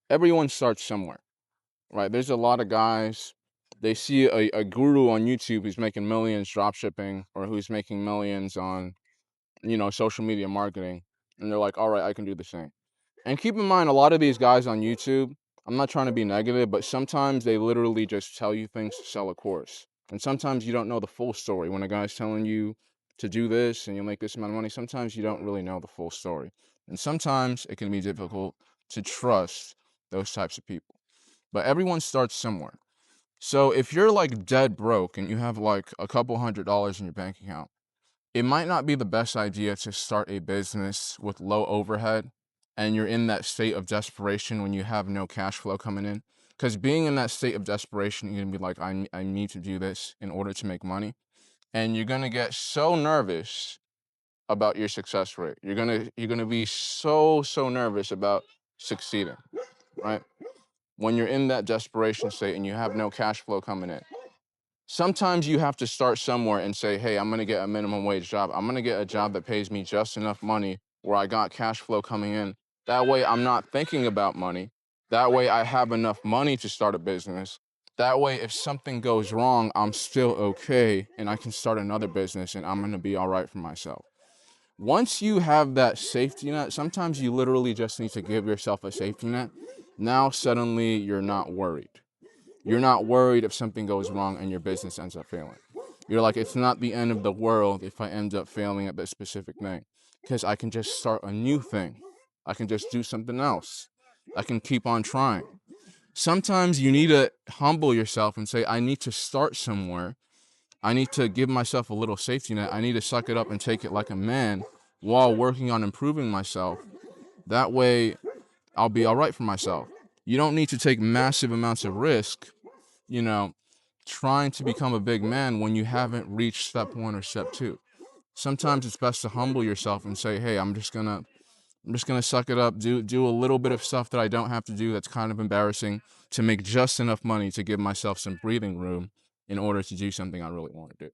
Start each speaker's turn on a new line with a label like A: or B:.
A: everyone starts somewhere, right? There's a lot of guys, they see a guru on YouTube who's making millions drop shipping, or who's making millions on, social media marketing. And they're like, all right, I can do the same. And keep in mind, a lot of these guys on YouTube, I'm not trying to be negative, but sometimes they literally just tell you things to sell a course. And sometimes you don't know the full story. When a guy's telling you to do this and you'll make this amount of money, sometimes you don't really know the full story. And sometimes it can be difficult to trust those types of people. But everyone starts somewhere. So if you're like dead broke and you have like a couple $100s in your bank account, it might not be the best idea to start a business with low overhead and you're in that state of desperation when you have no cash flow coming in. Because being in that state of desperation, you're going to be like, I need to do this in order to make money. And you're going to get so nervous about your success rate. You're gonna be so nervous about succeeding, right? When you're in that desperation state and you have no cash flow coming in. Sometimes you have to start somewhere and say, hey, I'm going to get a minimum wage job. I'm going to get a job that pays me just enough money where I got cash flow coming in. That way, I'm not thinking about money. That way, I have enough money to start a business. That way, if something goes wrong, I'm still okay and I can start another business and I'm going to be all right for myself. Once you have that safety net, sometimes you literally just need to give yourself a safety net. Now, suddenly, you're not worried. You're not worried if something goes wrong and your business ends up failing. You're like, it's not the end of the world if I end up failing at this specific thing, because I can just start a new thing. I can just do something else. I can keep on trying. Sometimes you need to humble yourself and say, I need to start somewhere. I need to give myself a little safety net. I need to suck it up and take it like a man while working on improving myself. That way, I'll be all right for myself. You don't need to take massive amounts of risk, you know, trying to become a big man when you haven't reached step 1 or step 2. Sometimes it's best to humble yourself and say, "Hey, I'm just gonna suck it up, do a little bit of stuff that I don't have to do that's kind of embarrassing to make just enough money to give myself some breathing room in order to do something I really want to do."